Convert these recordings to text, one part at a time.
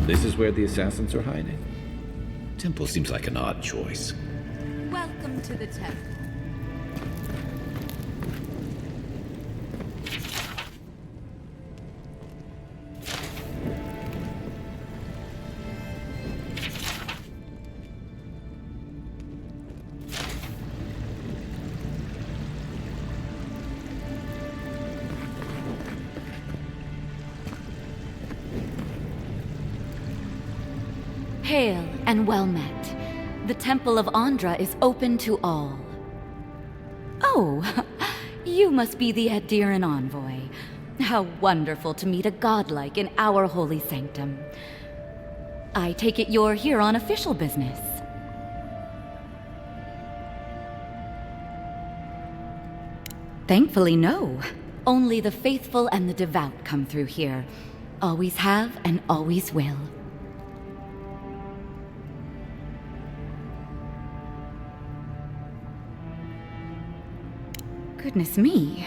This is where the assassins are hiding. Temple seems like an odd choice. Welcome to the temple. Hail and well met. The Temple of Andra is open to all. Oh, you must be the Adiran envoy. How wonderful to meet a godlike in our holy sanctum. I take it you're here on official business. Thankfully, no. Only the faithful and the devout come through here. Always have and always will. Goodness me.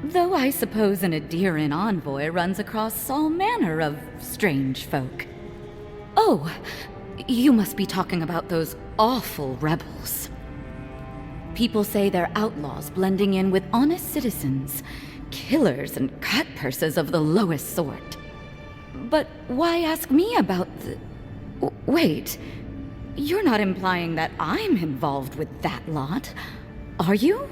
Though I suppose an Adiran envoy runs across all manner of strange folk. Oh, you must be talking about those awful rebels. People say they're outlaws blending in with honest citizens, killers and cutpurses of the lowest sort. But why ask me about the... Wait, you're not implying that I'm involved with that lot, are you?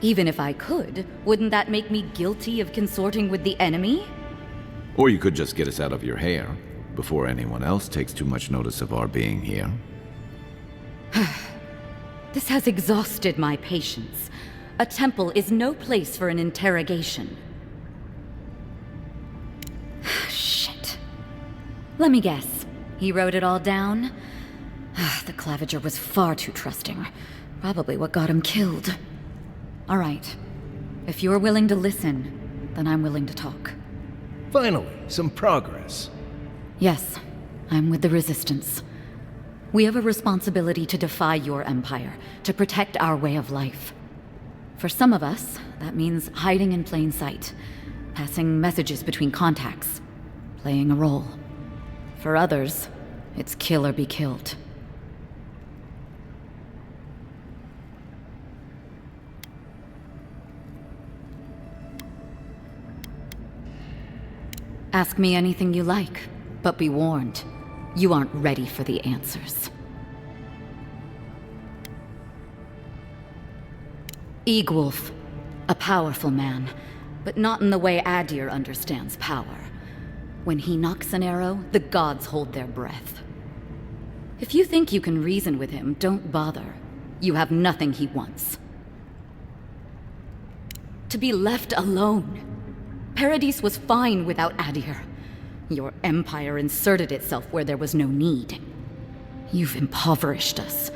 Even if I could, wouldn't that make me guilty of consorting with the enemy? Or you could just get us out of your hair before anyone else takes too much notice of our being here. This has exhausted my patience. A temple is no place for an interrogation. Shit. Let me guess. He wrote it all down? The Claviger was far too trusting. Probably what got him killed. All right. If you're willing to listen, then I'm willing to talk. Finally, some progress. Yes, I'm with the Resistance. We have a responsibility to defy your empire, to protect our way of life. For some of us, that means hiding in plain sight, passing messages between contacts, playing a role. For others, it's kill or be killed. Ask me anything you like, but be warned, you aren't ready for the answers. Egwulf, a powerful man, but not in the way Adir understands power. When he knocks an arrow, the gods hold their breath. If you think you can reason with him, don't bother. You have nothing he wants. To be left alone. Paradis was fine without Adir. Your empire inserted itself where there was no need. You've impoverished us,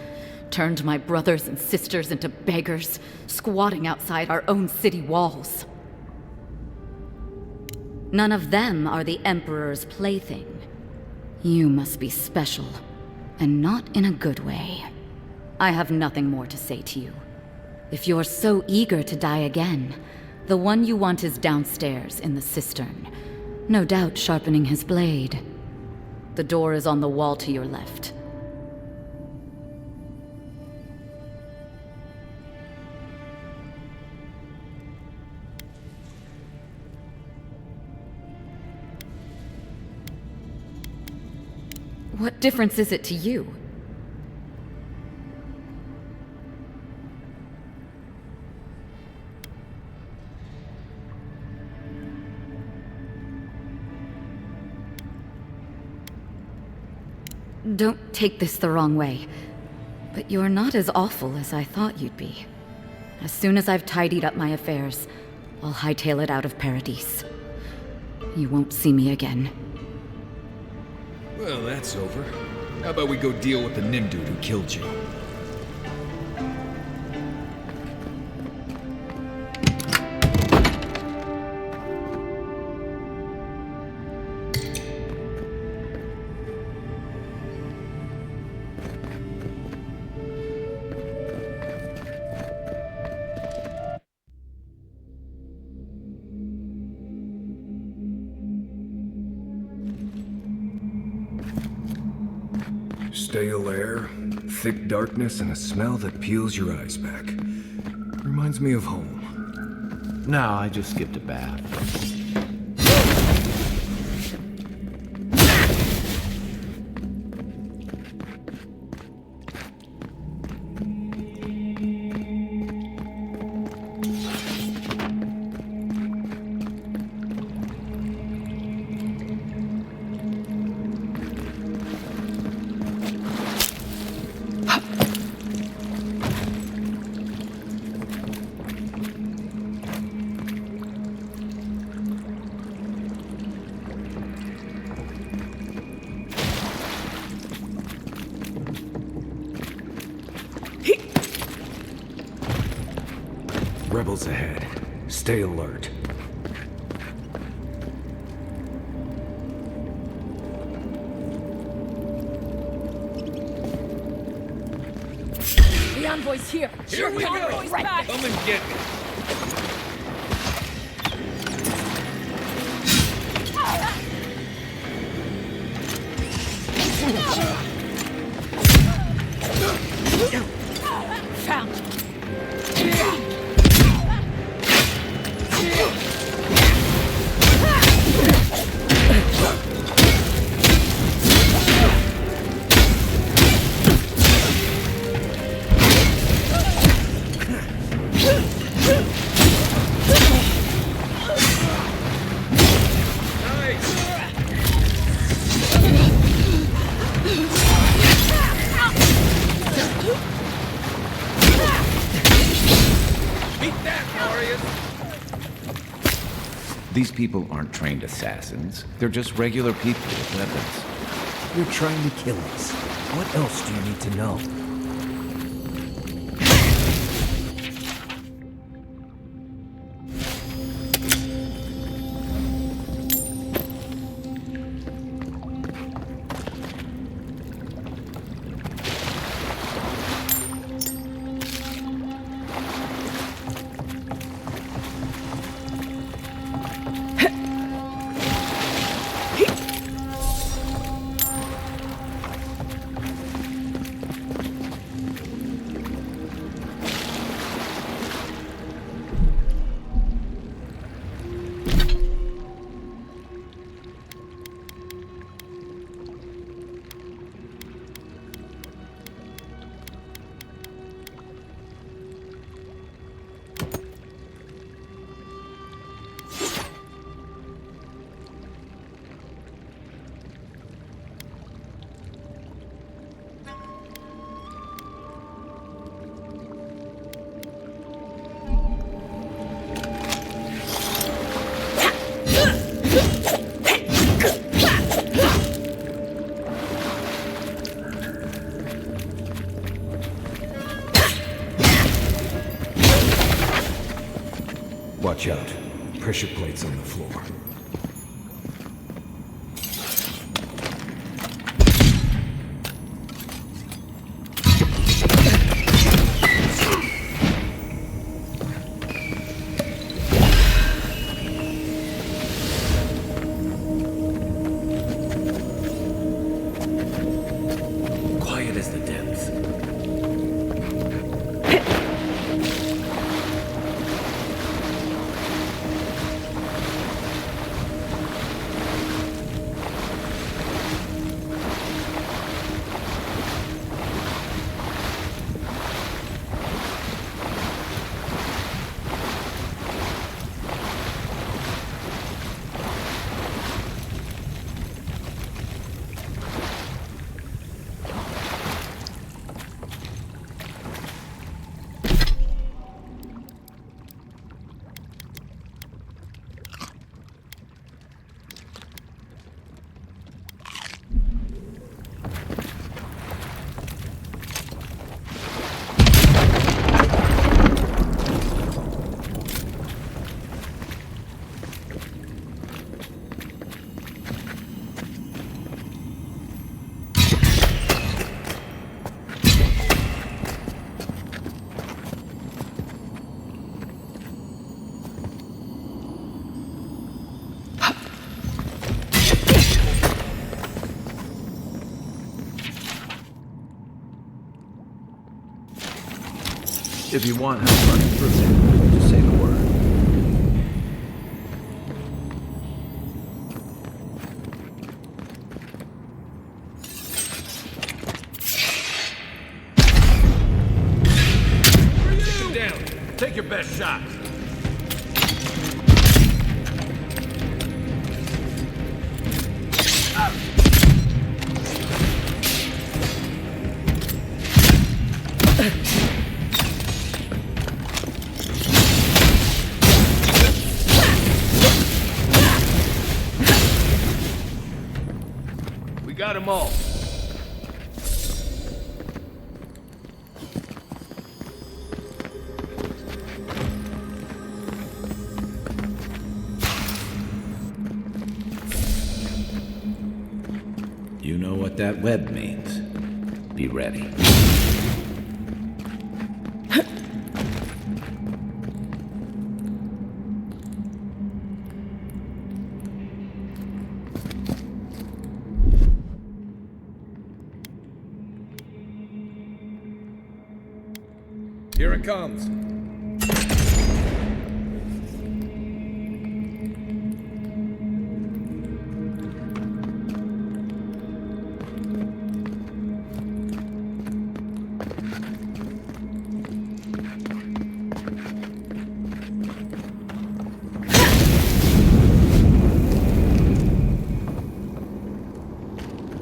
turned my brothers and sisters into beggars, squatting outside our own city walls. None of them are the Emperor's plaything. You must be special, and not in a good way. I have nothing more to say to you. If you're so eager to die again, the one you want is downstairs in the cistern, no doubt sharpening his blade. The door is on the wall to your left. What difference is it to you? Don't take this the wrong way, but you're not as awful as I thought you'd be. As soon as I've tidied up my affairs, I'll hightail it out of Paradis. You won't see me again. Well, that's over. How about we go deal with the Nim dude who killed you? Stale air, thick darkness, and a smell that peels your eyes back. Reminds me of home. No, I just skipped a bath. Rebels ahead. Stay alert. The envoy's here. Here we go. Envoy's back. Come and get me. Found. These people aren't trained assassins. They're just regular people with weapons. You're trying to kill us. What else do you need to know? Watch out. Pressure plates on the floor. Quiet as the depths. If you want help running through it, just say the word. Down. Take your best shot. We got them all. You know what that web means. Be ready. Here it comes.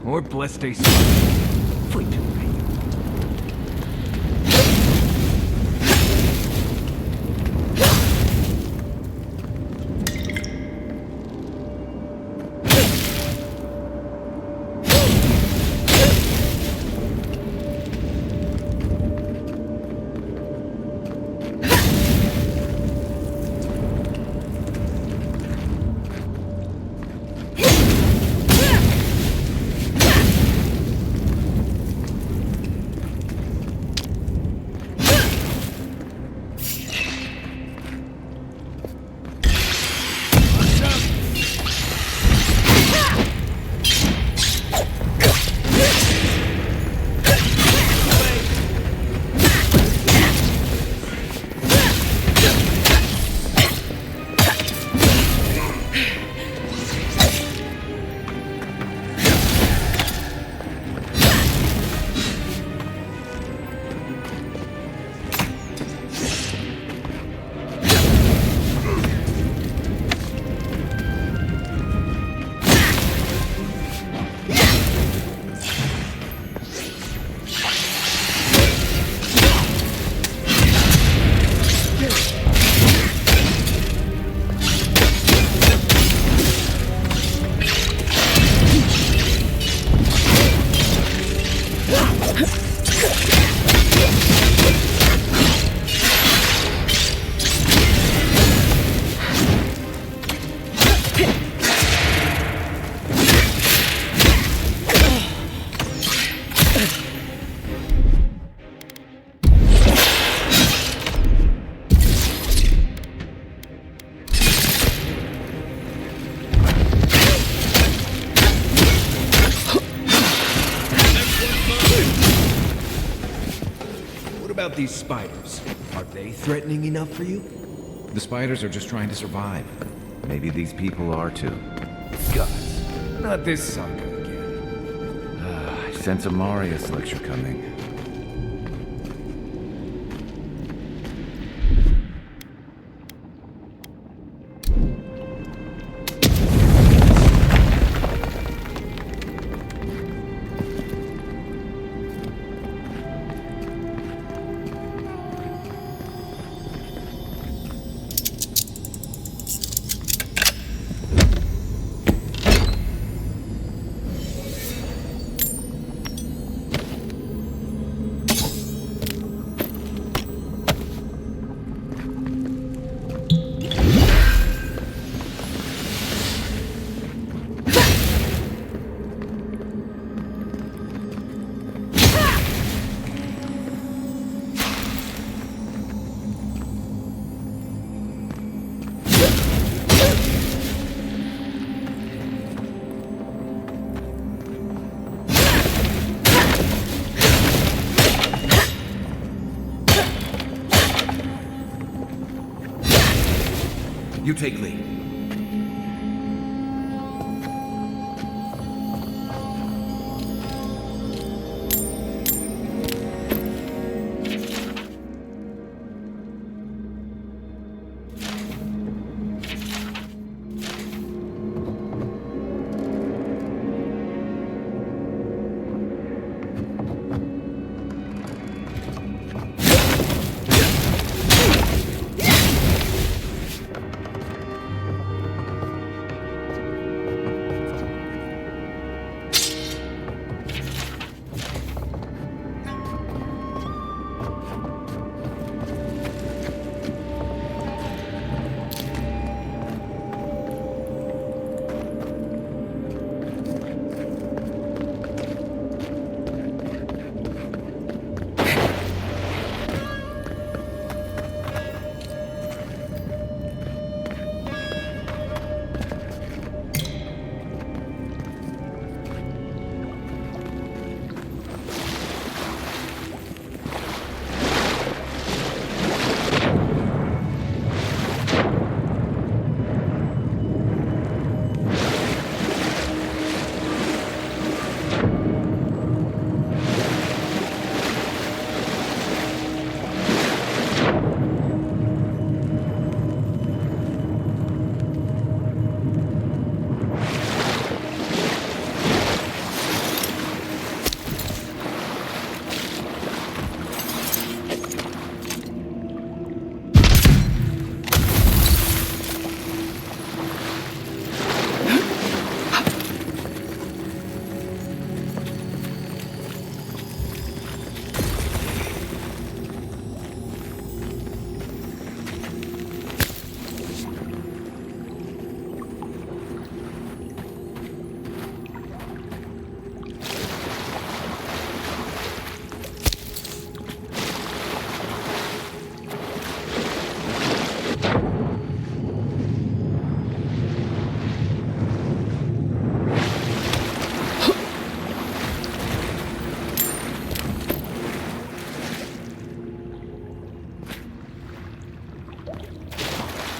Or blessed a Fleet. What about these spiders? Are they threatening enough for you? The spiders are just trying to survive. Maybe these people are too. Guys, not this saga again. I sense a Marius lecture coming. You take lead.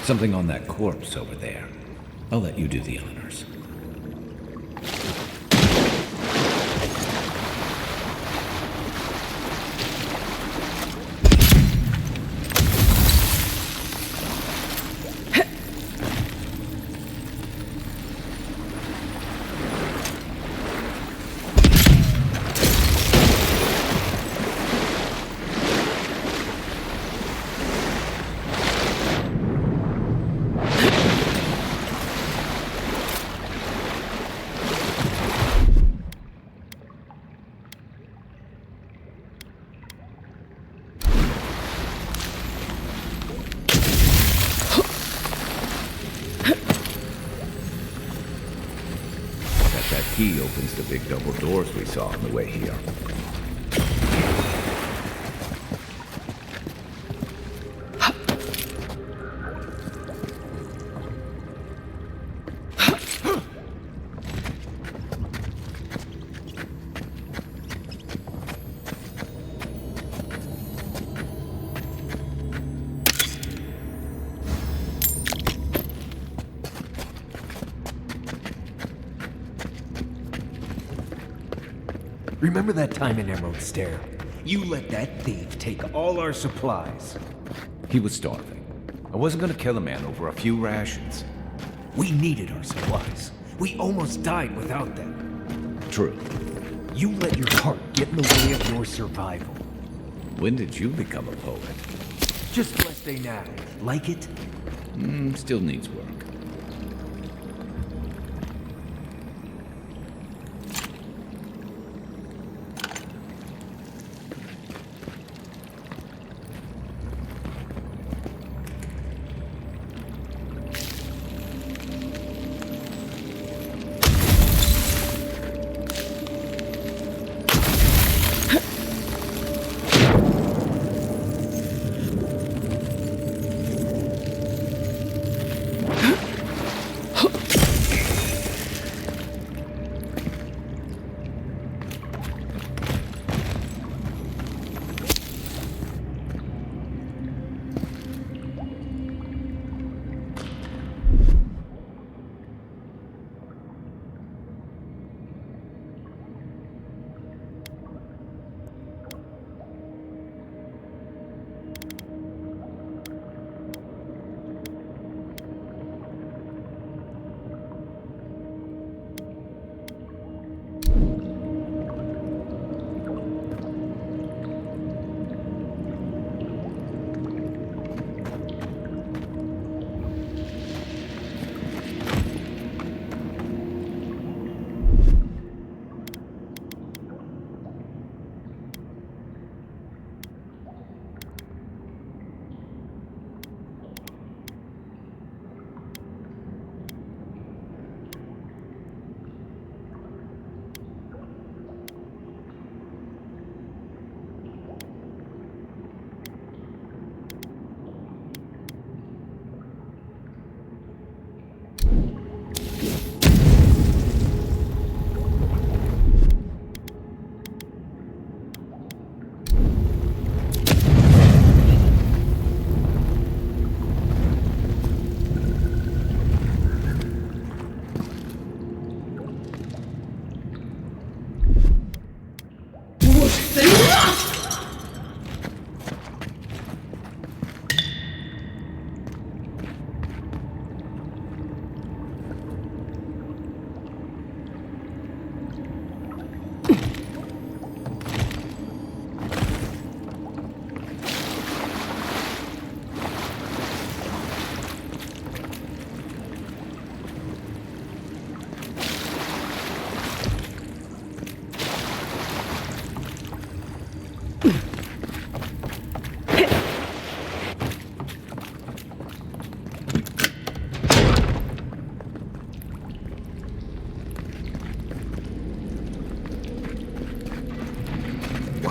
Something on that corpse over there. I'll let you do the honors. That key opens the big double doors we saw on the way here. Remember that time in Emerald Stair? You let that thief take all our supplies. He was starving. I wasn't gonna kill a man over a few rations. We needed our supplies. We almost died without them. True. You let your heart get in the way of your survival. When did you become a poet? Just blessed day now. Like it? Still needs work.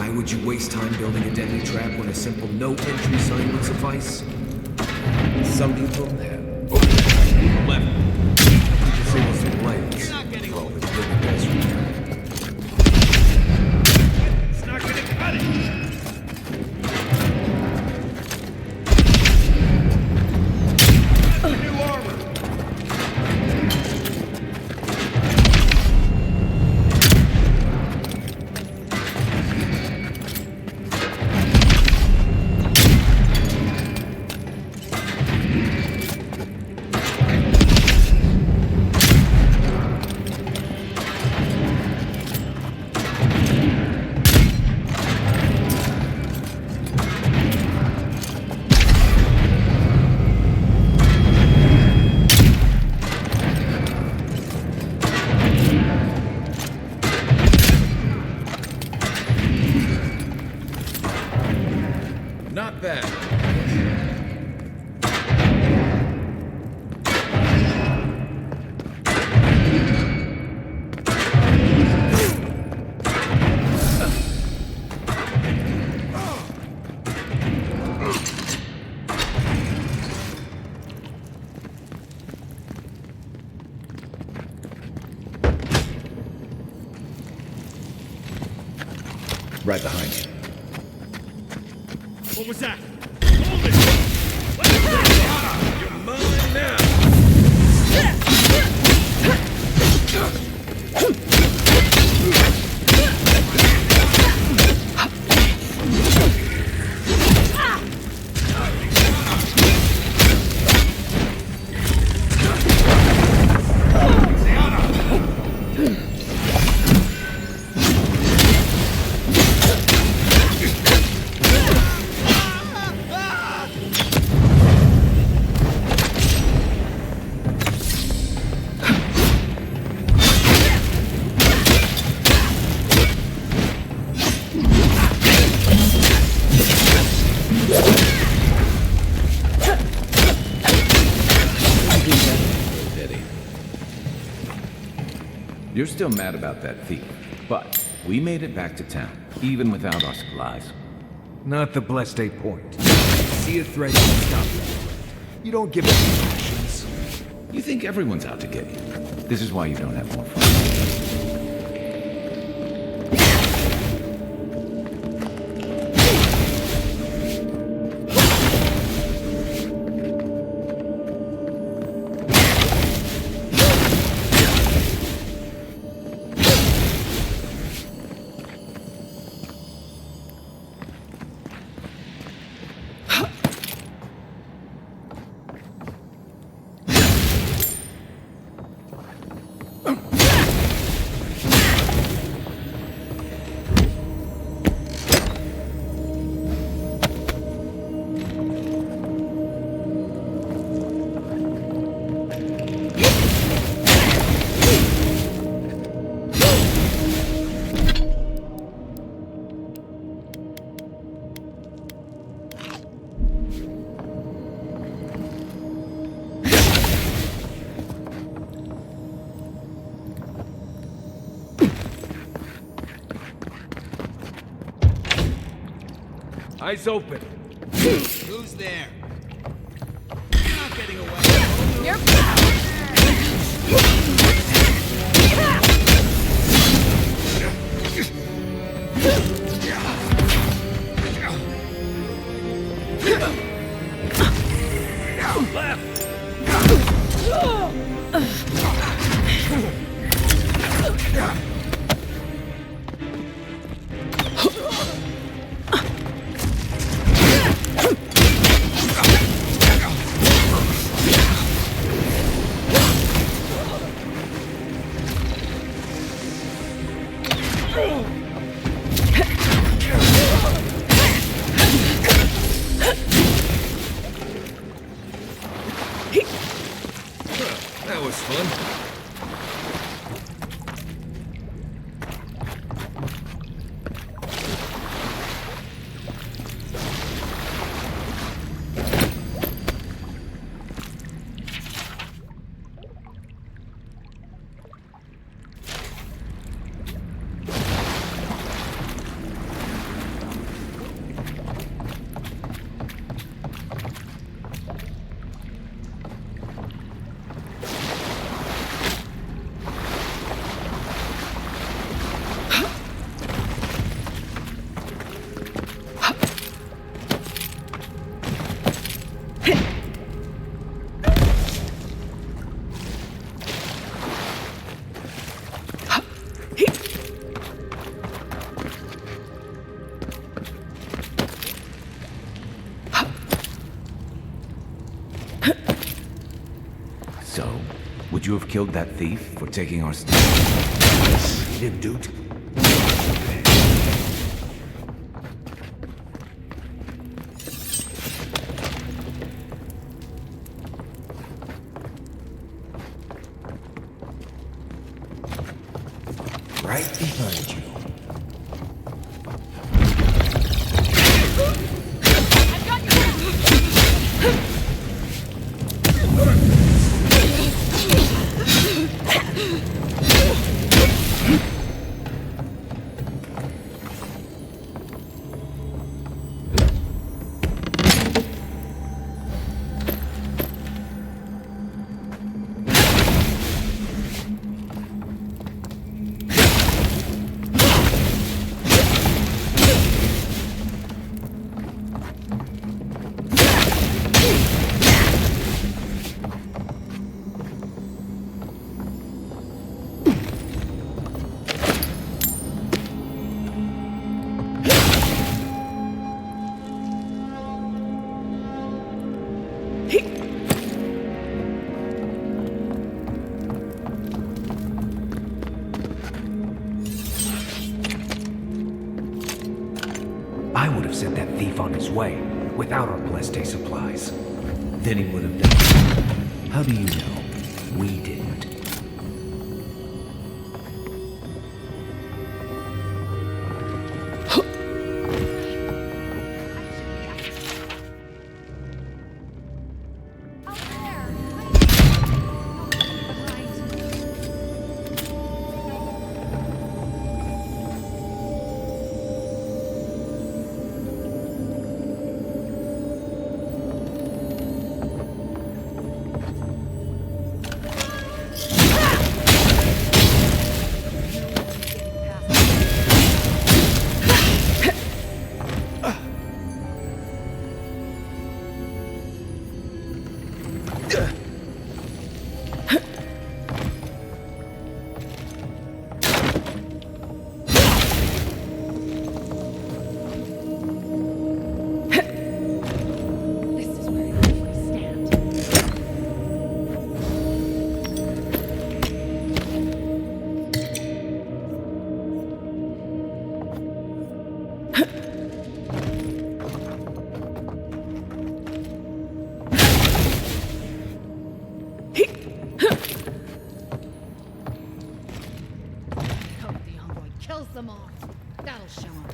Why would you waste time building a deadly trap when a simple no entry sign would suffice? Some people have. Left. You can save us some layers. For all this building guys from here. It's not gonna cut it! New armor! Not bad. Right behind you. What was that? Hold it! Let's go! You're mine now! You're still mad about that thief, but we made it back to town, even without our supplies. Not the blessed 8 point. See a threat, you stop it. You don't give up rations. You think everyone's out to get you. This is why you don't have more fun. Eyes open. Who's there? You're not getting away. You're Would you have killed that thief for taking our stuff? Him, dude. Right behind you. I've got you! I would have sent that thief on his way without our blessed day supplies. Then he would have died. How do you know? We didn't. Them all. That'll show him.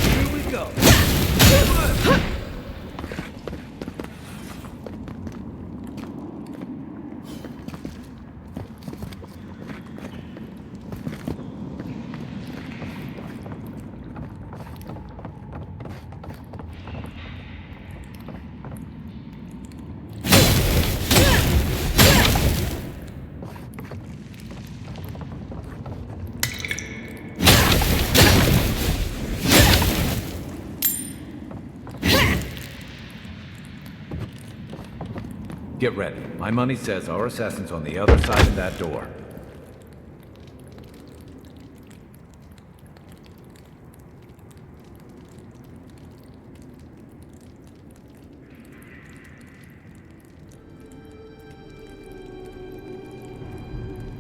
Here we go. Get ready. My money says our assassin's on the other side of that door.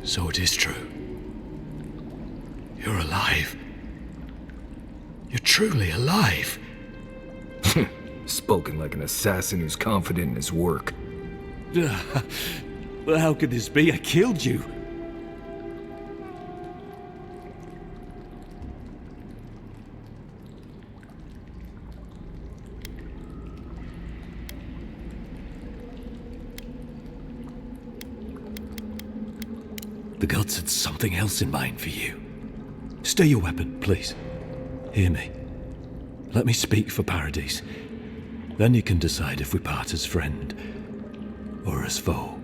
So it is true. You're alive. You're truly alive. Spoken like an assassin who's confident in his work. Well, how could this be? I killed you. The gods had something else in mind for you. Stay your weapon, please. Hear me. Let me speak for Paradise. Then you can decide if we part as friend or as foe.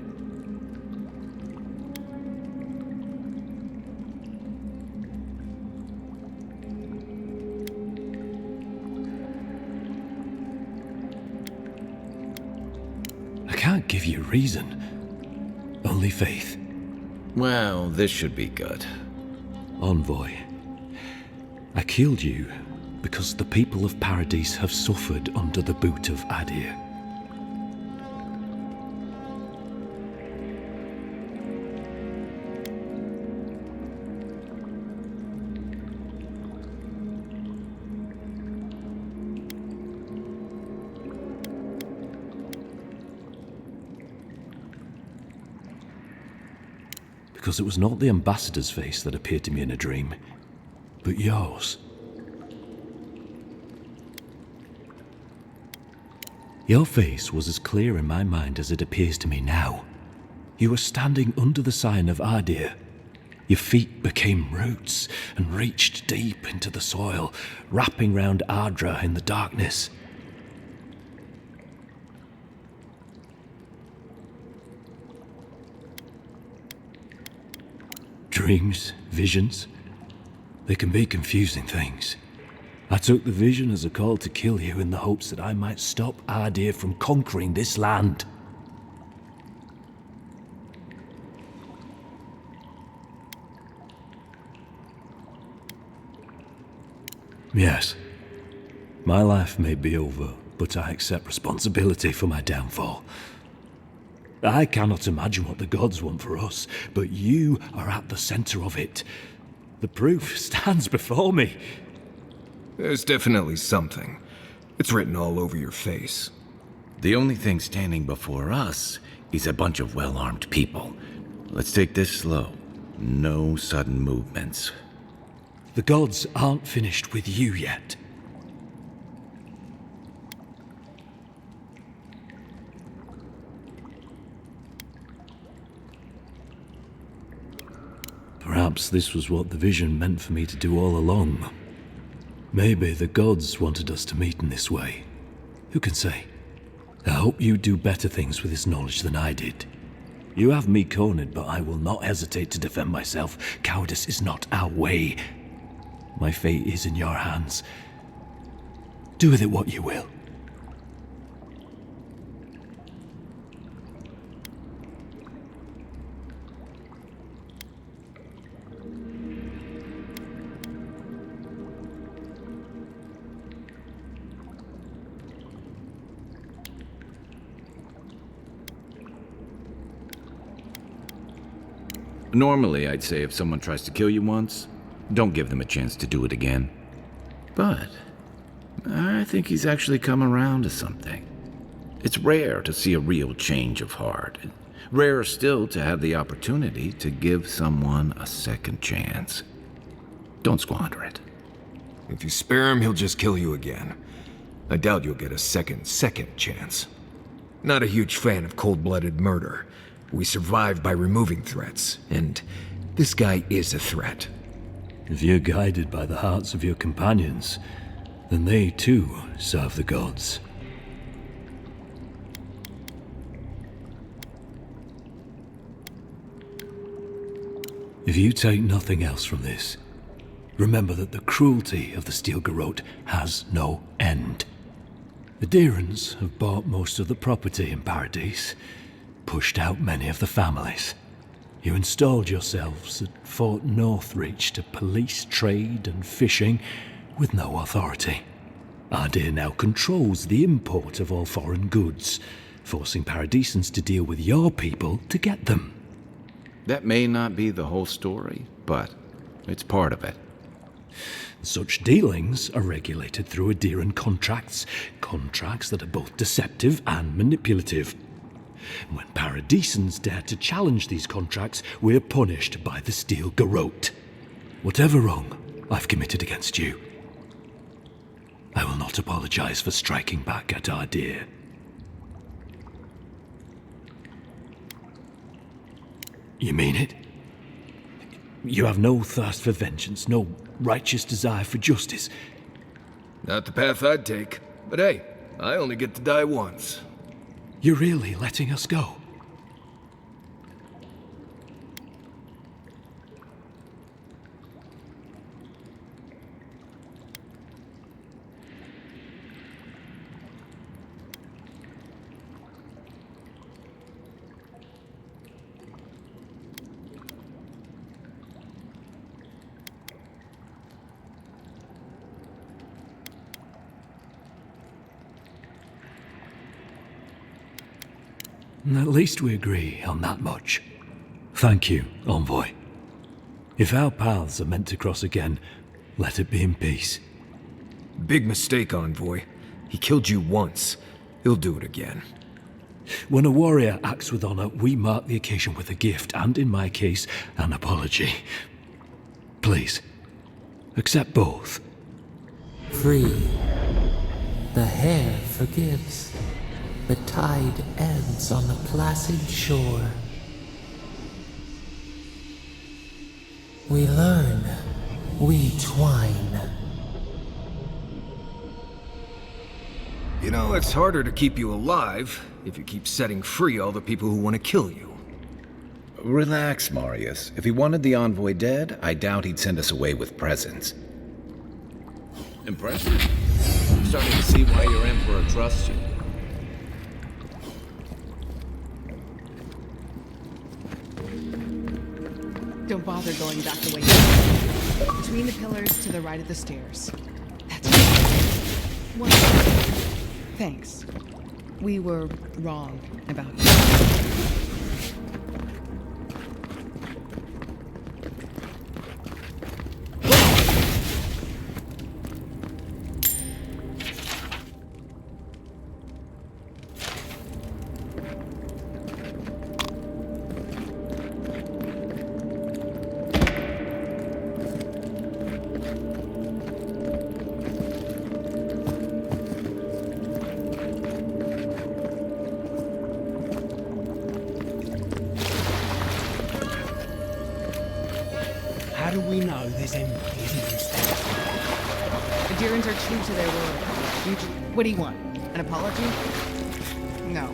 I can't give you reason, only faith. Well, this should be good. Envoy, I killed you because the people of Paradise have suffered under the boot of Adir. Because it was not the ambassador's face that appeared to me in a dream, but yours. Your face was as clear in my mind as it appears to me now. You were standing under the sign of Adir. Your feet became roots and reached deep into the soil, wrapping round Ardra in the darkness. Dreams, visions, they can be confusing things. I took the vision as a call to kill you in the hopes that I might stop Adir from conquering this land. Yes, my life may be over, but I accept responsibility for my downfall. I cannot imagine what the gods want for us, but you are at the center of it. The proof stands before me. There's definitely something. It's written all over your face. The only thing standing before us is a bunch of well-armed people. Let's take this slow. No sudden movements. The gods aren't finished with you yet. Perhaps this was what the vision meant for me to do all along. Maybe the gods wanted us to meet in this way. Who can say? I hope you do better things with this knowledge than I did. You have me cornered, but I will not hesitate to defend myself. Cowardice is not our way. My fate is in your hands. Do with it what you will. Normally, I'd say if someone tries to kill you once, don't give them a chance to do it again. But I think he's actually come around to something. It's rare to see a real change of heart. Rarer still to have the opportunity to give someone a second chance. Don't squander it. If you spare him, he'll just kill you again. I doubt you'll get a second chance. Not a huge fan of cold-blooded murder. We survive by removing threats, and this guy is a threat. If you're guided by the hearts of your companions, then they too serve the gods. If you take nothing else from this, remember that the cruelty of the Steel Garrote has no end. The Deerans have bought most of the property in Paradise, pushed out many of the families. You installed yourselves at Fort Northreach to police trade and fishing with no authority. Adir now controls the import of all foreign goods, forcing Paradisans to deal with your people to get them. That may not be the whole story, but it's part of it. Such dealings are regulated through Adiran contracts that are both deceptive and manipulative. When Paradisans dare to challenge these contracts, we're punished by the Steel Garrote. Whatever wrong I've committed against you, I will not apologize for striking back at Adir. You mean it? You have no thirst for vengeance, no righteous desire for justice. Not the path I'd take, but hey, I only get to die once. You're really letting us go? At least we agree on that much. Thank you, Envoy. If our paths are meant to cross again, let it be in peace. Big mistake, Envoy. He killed you once. He'll do it again. When a warrior acts with honor, we mark the occasion with a gift, and in my case, an apology. Please, accept both. Free. The hair forgives. The tide ebbs on the placid shore. We learn. We twine. You know, it's harder to keep you alive if you keep setting free all the people who want to kill you. Relax, Marius. If he wanted the envoy dead, I doubt he'd send us away with presents. Impressive. I'm starting to see why your Emperor trusts you. Don't bother going back the way you came. Between the pillars to the right of the stairs. That's right. One. Thanks. We were wrong about you. How do we know this Emperor isn't instead? The Dirans are true to their word. What do you want? An apology? No.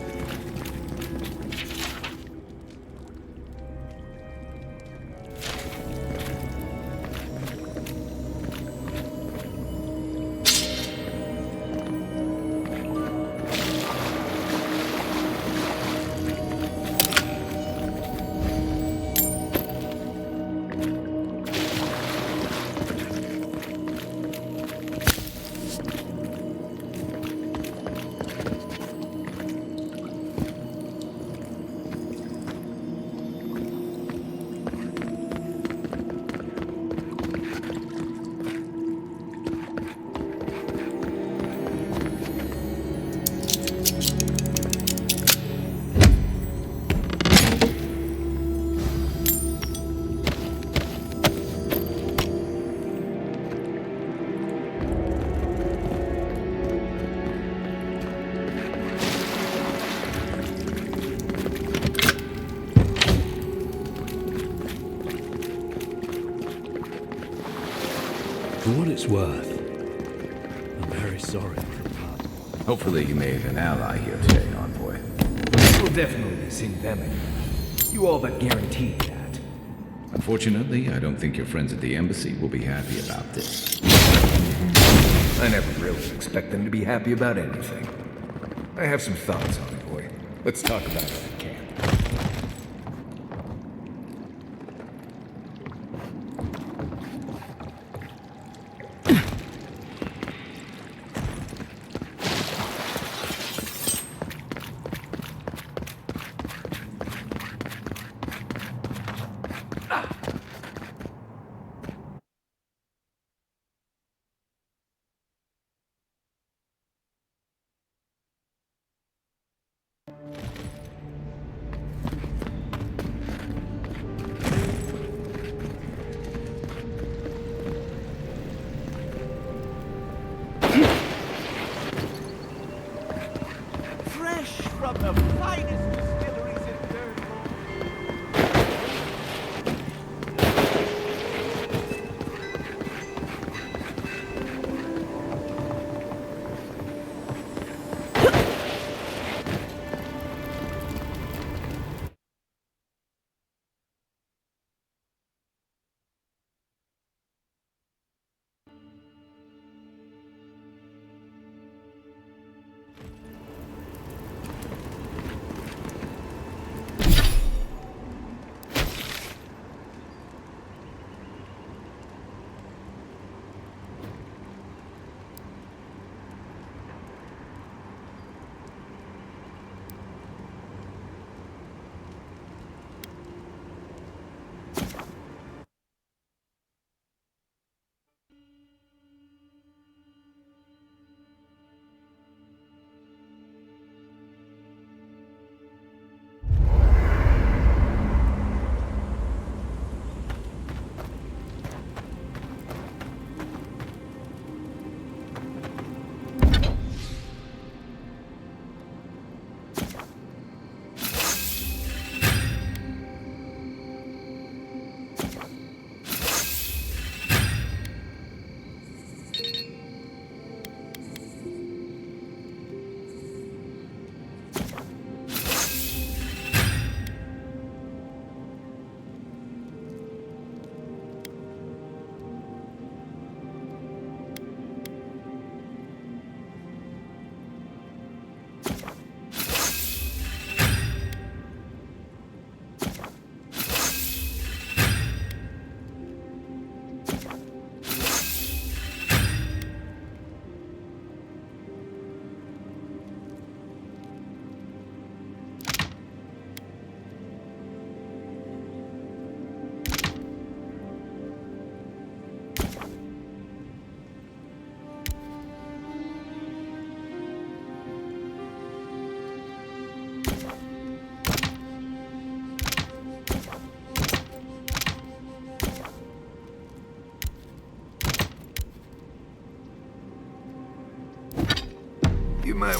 For what it's worth, I'm very sorry for that. Hopefully you made an ally here today, Envoy. We'll definitely sing them in. You all but guaranteed that. Unfortunately, I don't think your friends at the embassy will be happy about this. I never really expect them to be happy about anything. I have some thoughts, Envoy. Let's talk about it if we can. Fresh from the finest distilleries in Third World.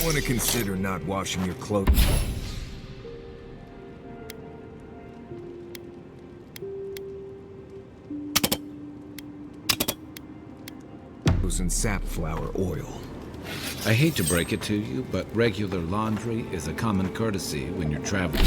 want to consider not washing your clothes in safflower oil. I hate to break it to you, but regular laundry is a common courtesy when you're traveling.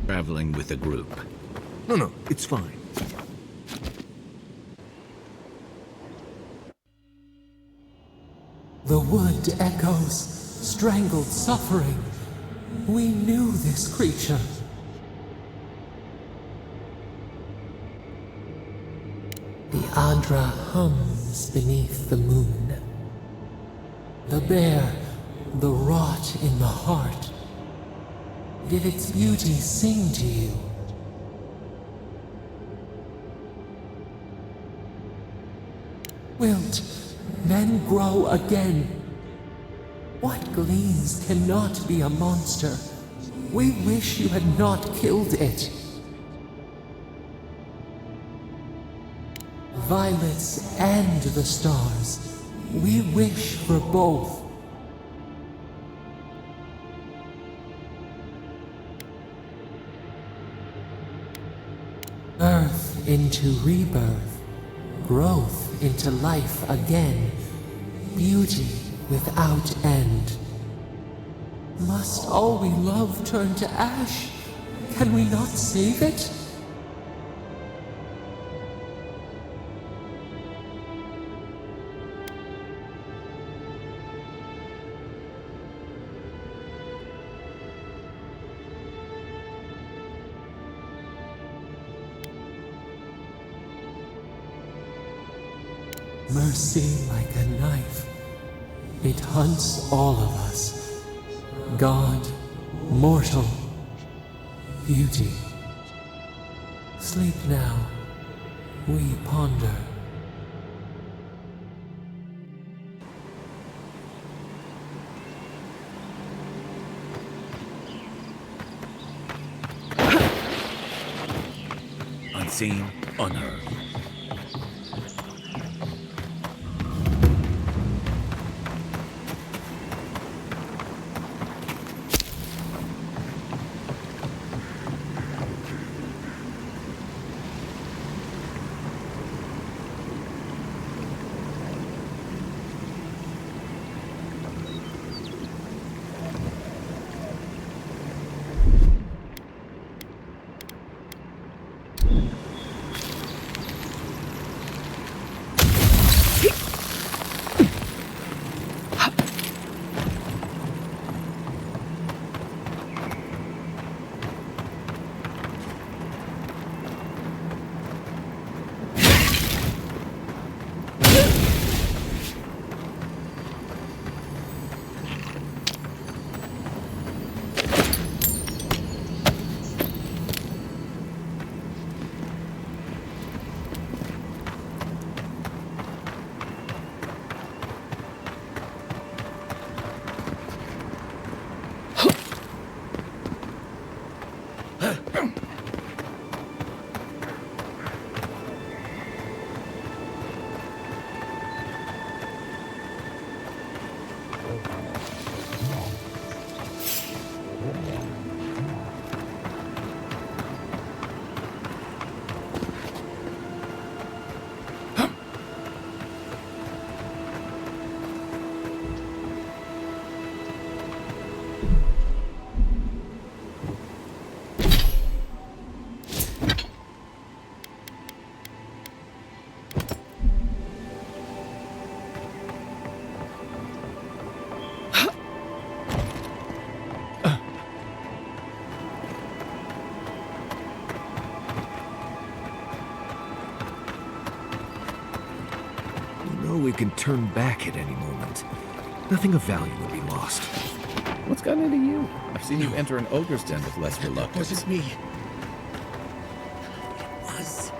Traveling with a group. No, it's fine. The wood echoes, strangled suffering. We knew this creature. The Andra hums beneath the moon. The bear, the rot in the heart. Did its beauty sing to you? Wilt then grow again. What gleams cannot be a monster? We wish you had not killed it. Violets and the stars, we wish for both. Earth into rebirth, growth into life again, beauty without end. Must all we love turn to ash? Can we not save it? Mercy like a knife, it hunts all of us. God, mortal, beauty. Sleep now, we ponder. Unseen, unheard. We can turn back at any moment. Nothing of value will be lost. What's gotten into you? I've seen you enter an ogre's den with less reluctance. Was it me? Was.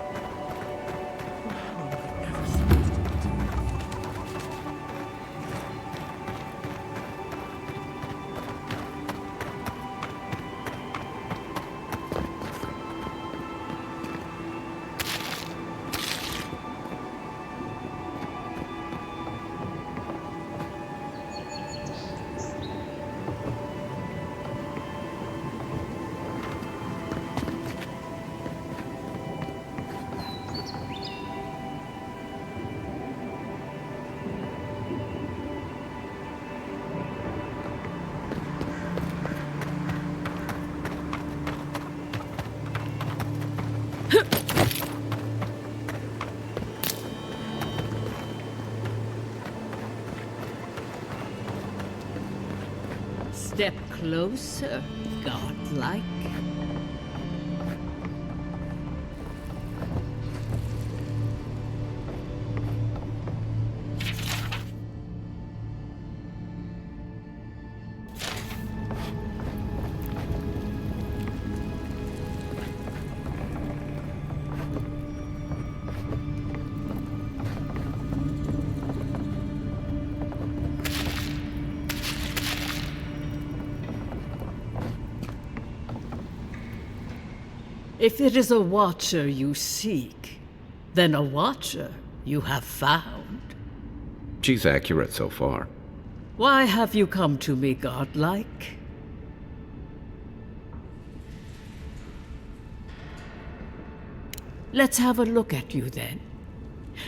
Step closer, godlike. If it is a watcher you seek, then a watcher you have found. She's accurate so far. Why have you come to me, godlike? Let's have a look at you then.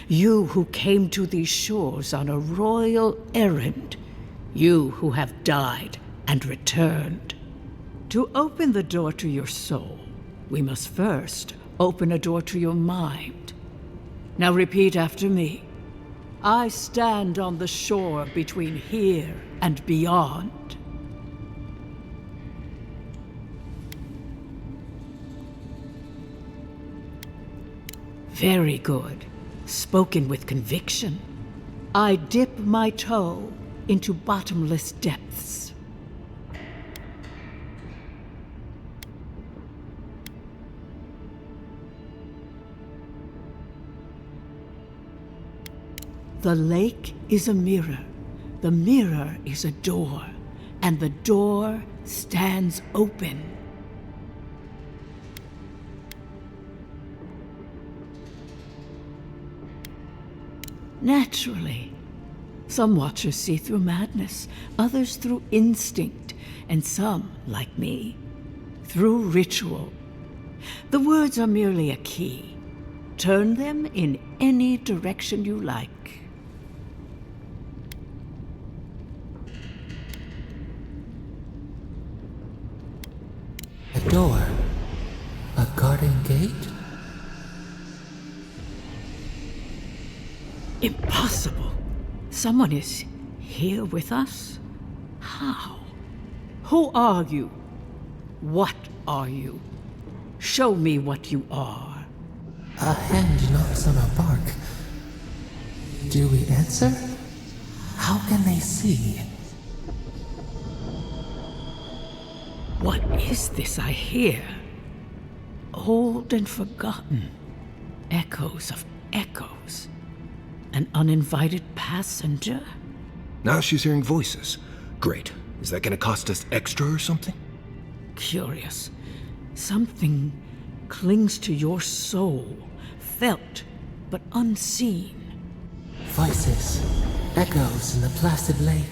You who came to these shores on a royal errand. You who have died and returned. To open the door to your soul, we must first open a door to your mind. Now repeat after me. I stand on the shore between here and beyond. Very good. Spoken with conviction. I dip my toe into bottomless depths. The lake is a mirror, the mirror is a door, and the door stands open. Naturally, some watchers see through madness, others through instinct, and some, like me, through ritual. The words are merely a key. Turn them in any direction you like. A door? A garden gate? Impossible! Someone is here with us? How? Who are you? What are you? Show me what you are. A hand knocks on our bark. Do we answer? How can they see? What is this I hear? Old and forgotten. Echoes of echoes. An uninvited passenger? Now she's hearing voices. Great. Is that gonna cost us extra or something? Curious. Something clings to your soul, felt but unseen. Voices, echoes in the placid lake.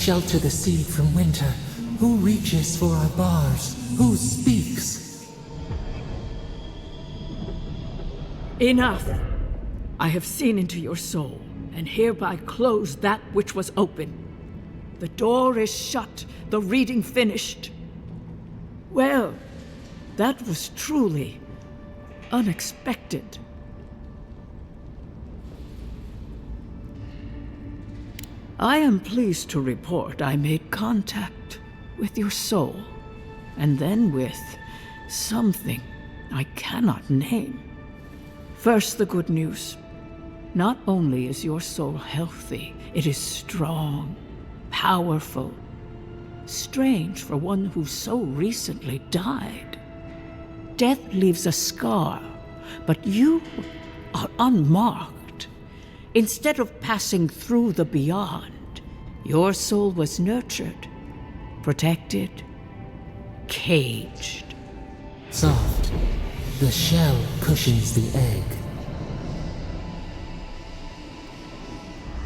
shelter the seed from winter? Who reaches for our bars? Who speaks? Enough! I have seen into your soul, and hereby close that which was open. The door is shut, the reading finished. Well, that was truly unexpected. I am pleased to report I made contact with your soul, and then with something I cannot name. First, the good news. Not only is your soul healthy, it is strong, powerful. Strange for one who so recently died. Death leaves a scar, but you are unmarked. Instead of passing through the beyond, your soul was nurtured, protected, caged. Soft. The shell cushions the egg.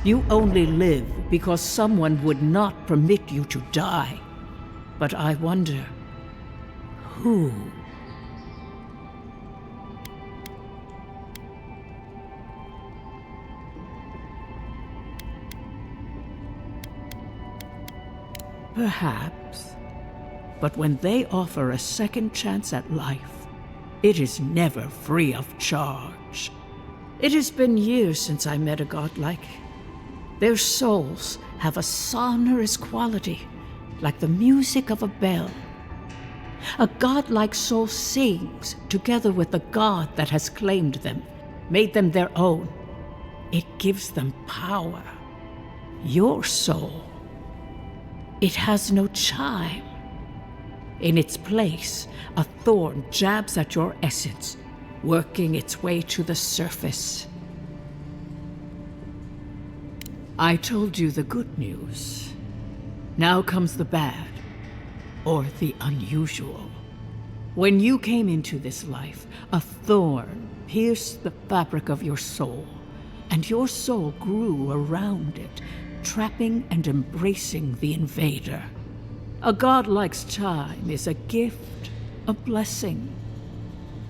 You only live because someone would not permit you to die. But I wonder, who? Perhaps. But when they offer a second chance at life, it is never free of charge. It has been years since I met a godlike. Their souls have a sonorous quality, like the music of a bell. A godlike soul sings together with the god that has claimed them, made them their own. It gives them power. Your soul, it has no chime. In its place, a thorn jabs at your essence, working its way to the surface. I told you the good news. Now comes the bad, or the unusual. When you came into this life, a thorn pierced the fabric of your soul, and your soul grew around it, trapping and embracing the invader. A godlike's chime is a gift, a blessing.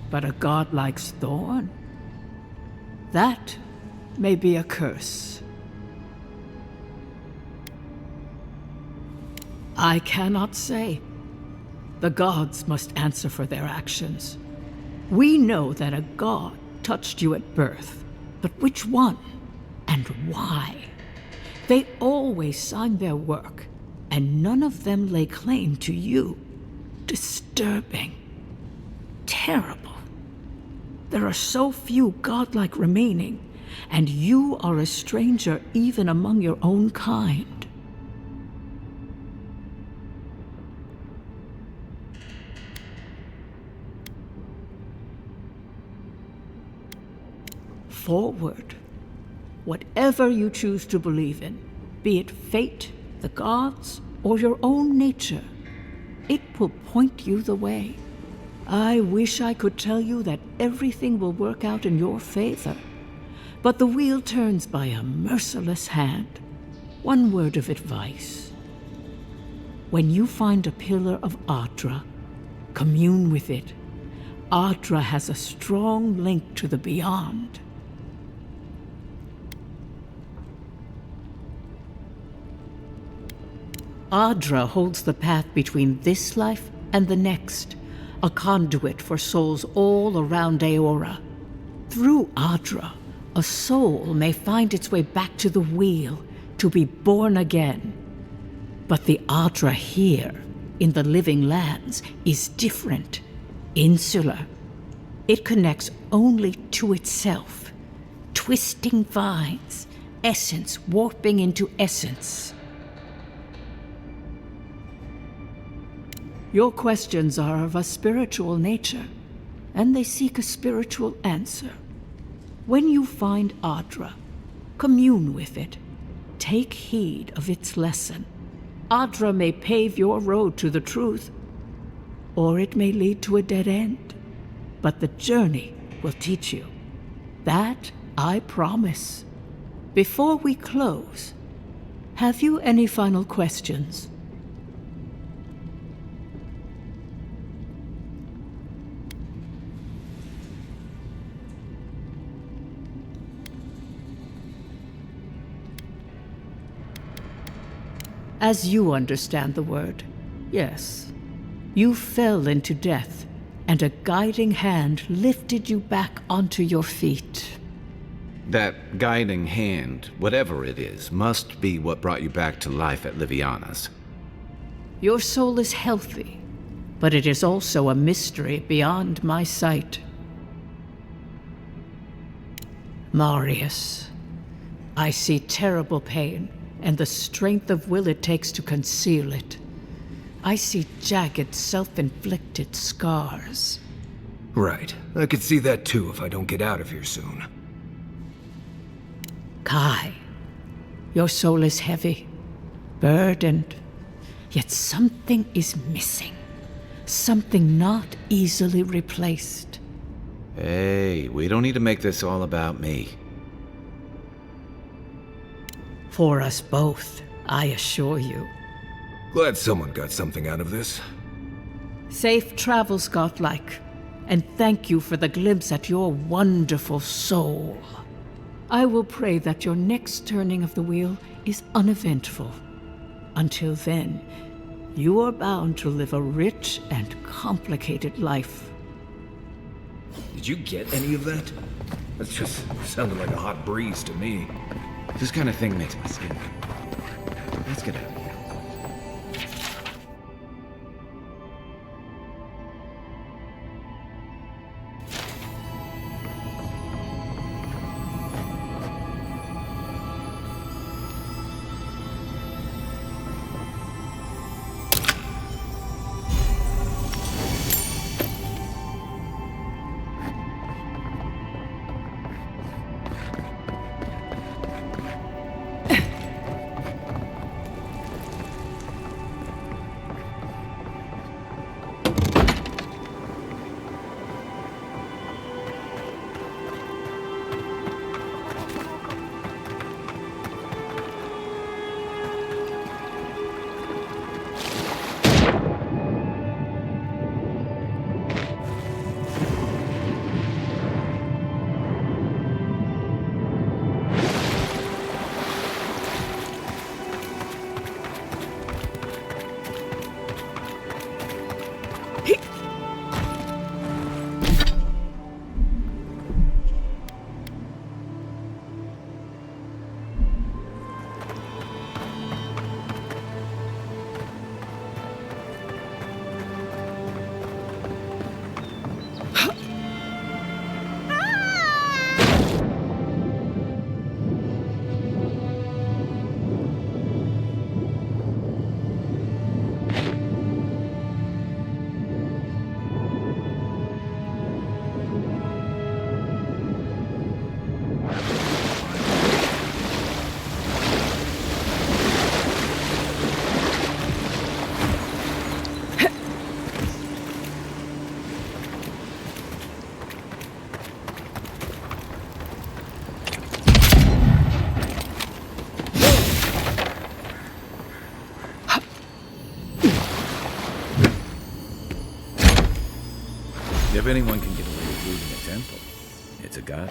But a godlike's thorn? That may be a curse. I cannot say. The gods must answer for their actions. We know that a god touched you at birth, but which one and why? They always sign their work, and none of them lay claim to you. Disturbing. Terrible. There are so few godlike remaining, and you are a stranger even among your own kind. Forward. Whatever you choose to believe in, be it fate, the gods, or your own nature, it will point you the way. I wish I could tell you that everything will work out in your favor, but the wheel turns by a merciless hand. One word of advice. When you find a pillar of Adra, commune with it. Adra has a strong link to the beyond. Adra holds the path between this life and the next, a conduit for souls all around Aora. Through Adra, a soul may find its way back to the wheel, to be born again. But the Adra here, in the living lands, is different, insular. It connects only to itself, twisting vines, essence warping into essence. Your questions are of a spiritual nature, and they seek a spiritual answer. When you find Adra, commune with it. Take heed of its lesson. Adra may pave your road to the truth, or it may lead to a dead end. But the journey will teach you. That I promise. Before we close, Have you any final questions? As you understand the word, yes. You fell into death, and a guiding hand lifted you back onto your feet. That guiding hand, whatever it is, must be what brought you back to life at Liviana's. Your soul is healthy, but it is also a mystery beyond my sight. Marius, I see terrible pain and the strength of will it takes to conceal it. I see jagged, self-inflicted scars. Right. I could see that too if I don't get out of here soon. Kai, your soul is heavy, burdened, yet something is missing. Something not easily replaced. Hey, we don't need to make this all about me. For us both, I assure you. Glad someone got something out of this. Safe travels, Godlike, and thank you for the glimpse at your wonderful soul. I will pray that your next turning of the wheel is uneventful. Until then, you are bound to live a rich and complicated life. Did you get any of that? That just sounded like a hot breeze to me. This kind of thing makes my skin. Let's get out of here. If anyone can get away with losing a temple, it's a god.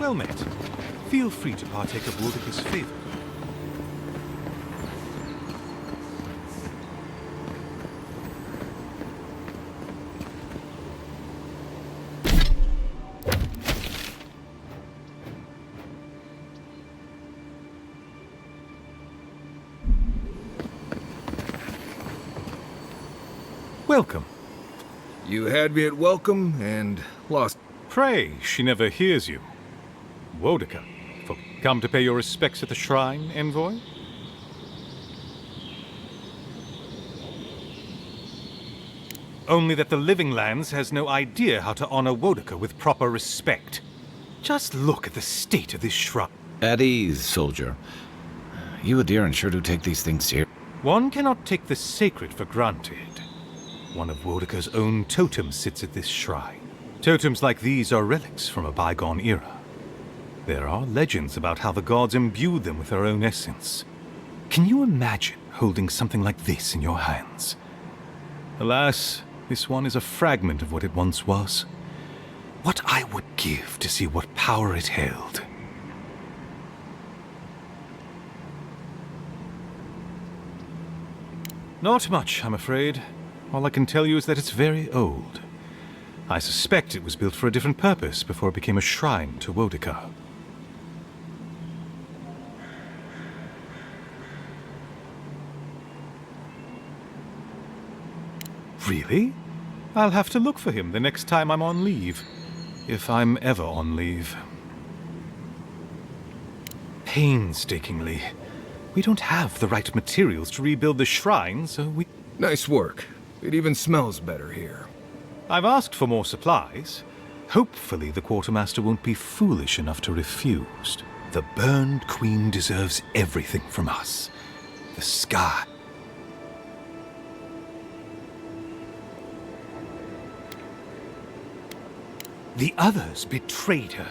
Well met. Feel free to partake of Wodika's favor. Welcome. You had me at welcome and lost. Pray, she never hears you. Wodeka, come to pay your respects at the shrine, envoy? Only that the Living Lands has no idea how to honor Wodeka with proper respect. Just look at the state of this shrine. At ease, soldier. You Adiran sure do take these things seriously. One cannot take the sacred for granted. One of Wodeka's own totems sits at this shrine. Totems like these are relics from a bygone era. There are legends about how the gods imbued them with their own essence. Can you imagine holding something like this in your hands? Alas, this one is a fragment of what it once was. What I would give to see what power it held. Not much, I'm afraid. All I can tell you is that it's very old. I suspect it was built for a different purpose before it became a shrine to Wodeka. Really? I'll have to look for him the next time I'm on leave. If I'm ever on leave. Painstakingly. We don't have the right materials to rebuild the shrine, so we... Nice work. It even smells better here. I've asked for more supplies. Hopefully the quartermaster won't be foolish enough to refuse. The burned queen deserves everything from us. The sky. The others betrayed her.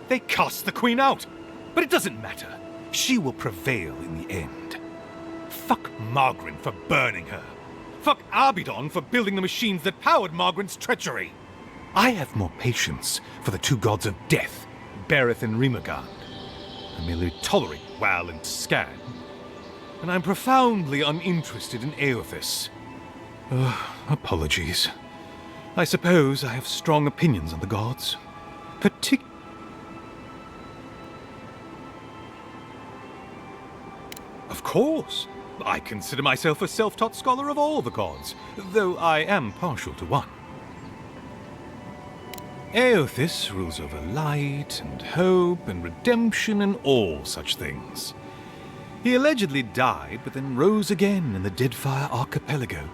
They cast the queen out. But it doesn't matter. She will prevail in the end. Fuck Margaret for burning her. Fuck Abidon for building the machines that powered Margaret's treachery. I have more patience for the two gods of death, Berith and Rimagand. I merely tolerate Wal and Scan. And I'm profoundly uninterested in Aothis. Apologies. I suppose I have strong opinions on the gods. Of course. I consider myself a self-taught scholar of all the gods, though I am partial to one. Aothis rules over light and hope and redemption and all such things. He allegedly died, but then rose again in the Deadfire Archipelago.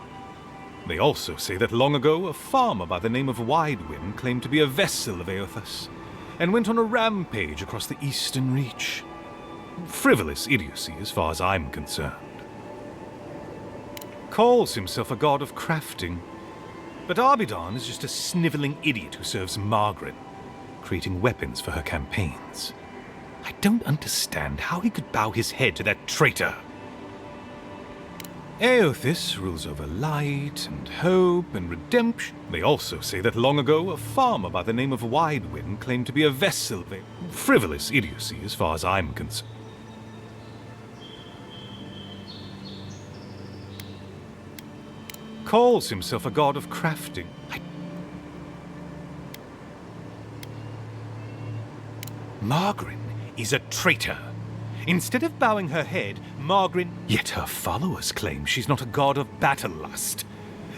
They also say that long ago, a farmer by the name of Widewind claimed to be a vessel of Aothis, and went on a rampage across the Eastern Reach. Frivolous idiocy as far as I'm concerned. Calls himself a god of crafting, but Abidon is just a sniveling idiot who serves Margaret, creating weapons for her campaigns. I don't understand how he could bow his head to that traitor. Aothis rules over light and hope and redemption. They also say that long ago, a farmer by the name of Widewind claimed to be a vessel of frivolous idiocy as far as I'm concerned. Calls himself a god of crafting. Margaret is a traitor. Instead of bowing her head, Margaret... Yet her followers claim she's not a god of battle lust.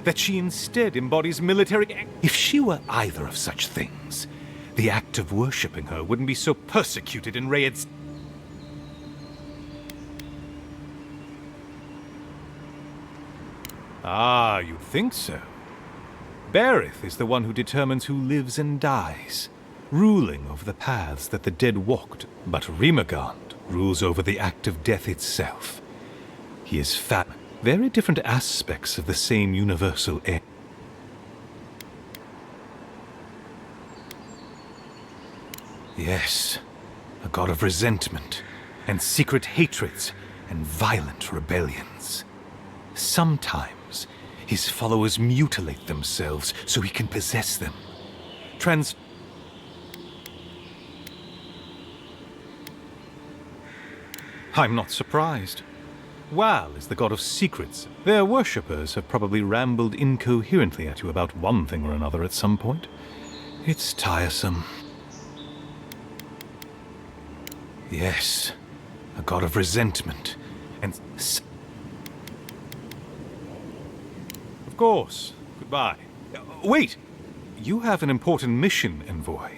That she instead embodies military... If she were either of such things, the act of worshipping her wouldn't be so persecuted in Rayed's... Ah, you think so? Berith is the one who determines who lives and dies, ruling over the paths that the dead walked. But Rimagand rules over the act of death itself. He is fat, very different aspects of the same universal end. Yes, a god of resentment, and secret hatreds, and violent rebellions. Sometimes, his followers mutilate themselves so he can possess them. I'm not surprised. Wal is the god of secrets. Their worshippers have probably rambled incoherently at you about one thing or another at some point. It's tiresome. Yes, a god of resentment, and... Of course, Goodbye. Wait! You have an important mission, envoy.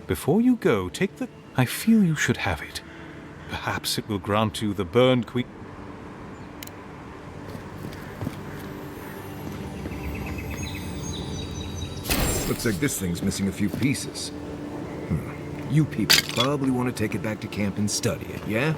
Before you go, take the... I feel you should have it. Perhaps it will grant you the burned queen... Looks like this thing's missing a few pieces. You people probably want to take it back to camp and study it, yeah?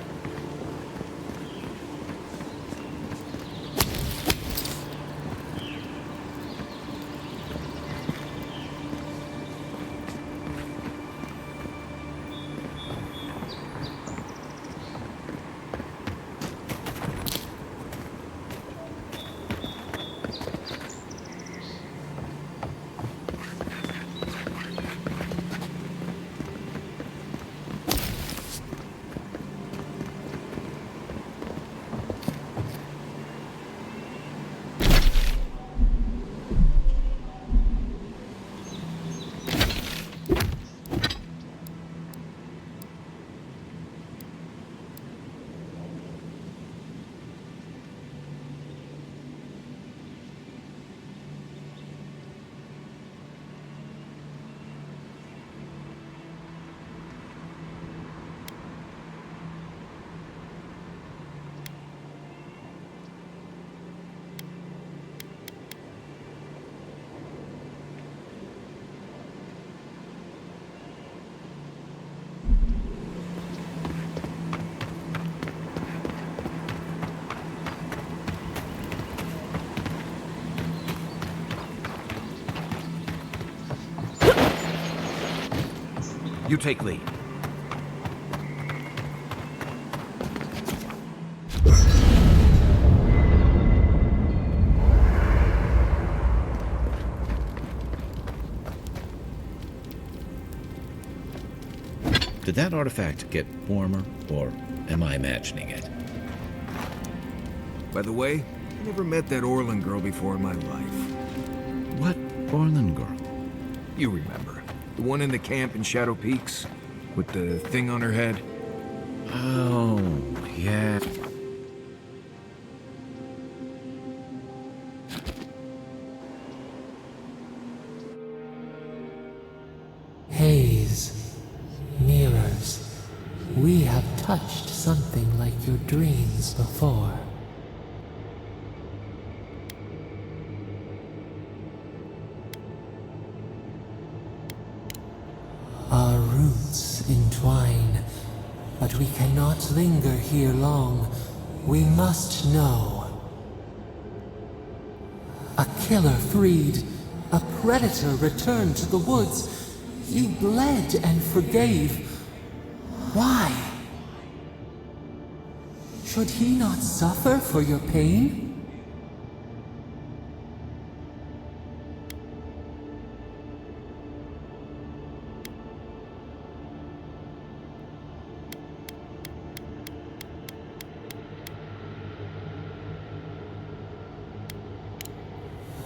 You take lead. Did that artifact get warmer, or am I imagining it? By the way, I never met that Orlin girl before in my life. What Orlin girl? You remember. The one in the camp in Shadow Peaks? With the thing on her head? Oh, yeah. Haze, mirrors, we have touched something like your dreams before. Our roots entwine, but we cannot linger here long. We must know. A killer freed, a predator returned to the woods. You bled and forgave. Why? Should he not suffer for your pain?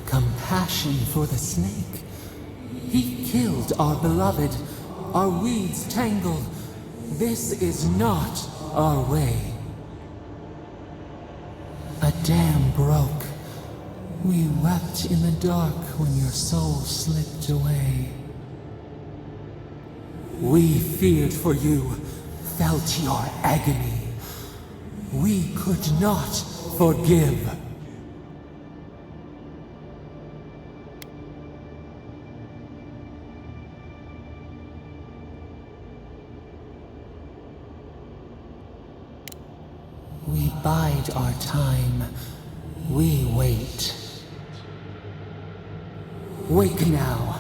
Compassion for the snake. He killed our beloved, our weeds tangled. This is not our way. A dam broke. We wept in the dark when your soul slipped away. We feared for you, felt your agony. We could not forgive. We bide our time. We wait. Wake now.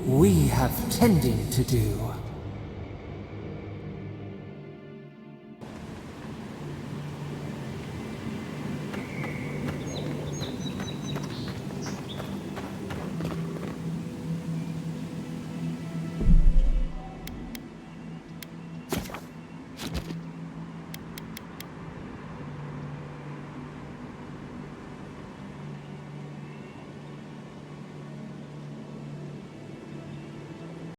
We have tending to do.